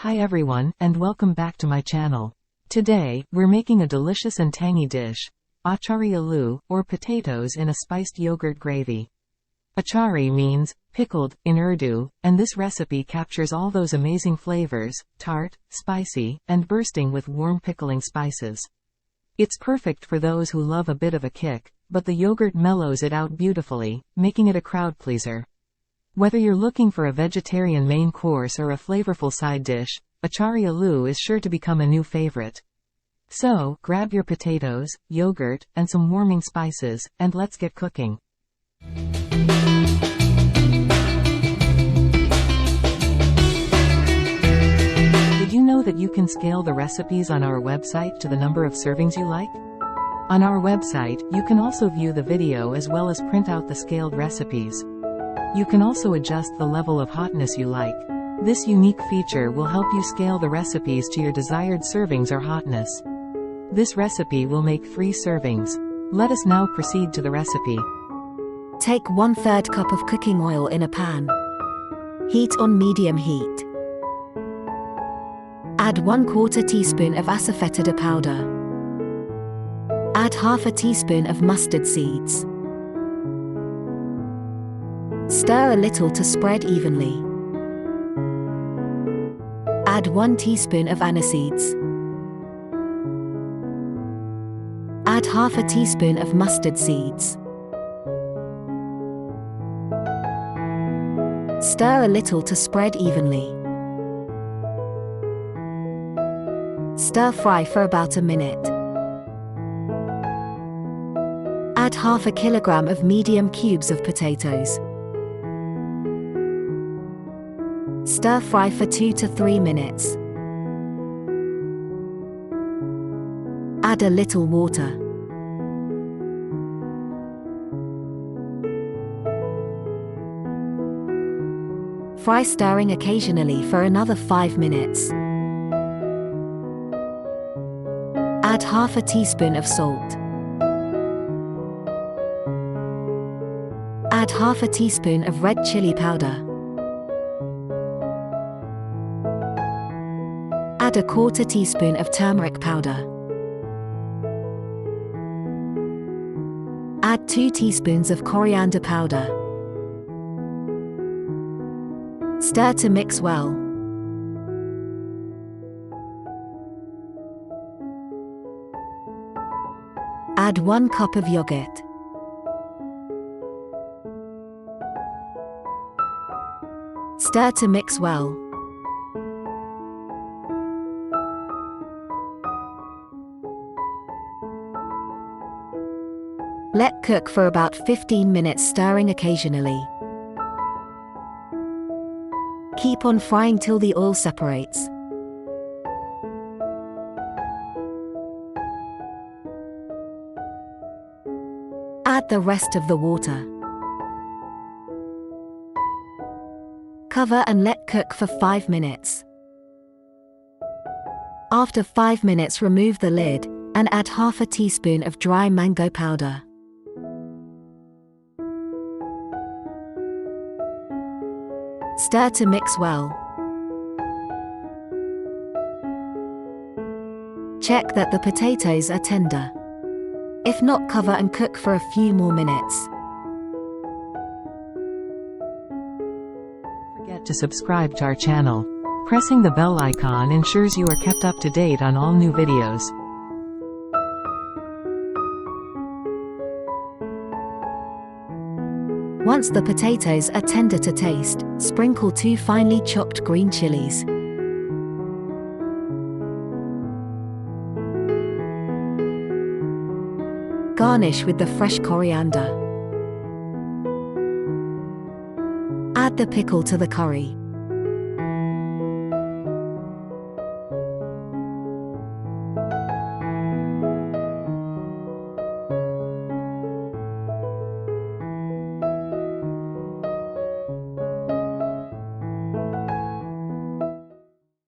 Hi everyone, and welcome back to my channel. Today, we're making a delicious and tangy dish, achari aloo, or potatoes in a spiced yogurt gravy. Achari means pickled in Urdu, and this recipe captures all those amazing flavors, tart, spicy, and bursting with warm pickling spices. It's perfect for those who love a bit of a kick, but the yogurt mellows it out beautifully, making it a crowd pleaser. Whether you're looking for a vegetarian main course or a flavorful side dish, achari aloo is sure to become a new favorite. So, grab your potatoes, yogurt, and some warming spices, and let's get cooking. Did you know that you can scale the recipes on our website to the number of servings you like? On our website, you can also view the video as well as print out the scaled recipes. You can also adjust the level of hotness you like. This unique feature will help you scale the recipes to your desired servings or hotness. This recipe will make 3 servings. Let us now proceed to the recipe. Take 1/3 cup of cooking oil in a pan. Heat on medium heat. Add 1/4 teaspoon of asafoetida powder. Add 1/2 teaspoon of mustard seeds. Stir a little to spread evenly. Add 1 teaspoon of aniseeds. Add 1/2 teaspoon of mustard seeds. Stir a little to spread evenly. Stir fry for about a minute. Add 1/2 kilogram of medium cubes of potatoes. Stir fry for 2 to 3 minutes. Add a little water. Fry stirring occasionally for another 5 minutes. Add 1/2 teaspoon of salt. Add 1/2 teaspoon of red chili powder. Add a 1/4 teaspoon of turmeric powder. Add 2 teaspoons of coriander powder. Stir to mix well. Add 1 cup of yogurt. Stir to mix well. Let cook for about 15 minutes, stirring occasionally. Keep on frying till the oil separates. Add the rest of the water. Cover and let cook for 5 minutes. After 5 minutes, remove the lid and add 1/2 teaspoon of dry mango powder. Stir to mix well. Check that the potatoes are tender. If not, cover and cook for a few more minutes. Don't forget to subscribe to our channel. Pressing the bell icon ensures you are kept up to date on all new videos. Once the potatoes are tender to taste, sprinkle 2 finely chopped green chilies. Garnish with the fresh coriander. Add the pickle to the curry.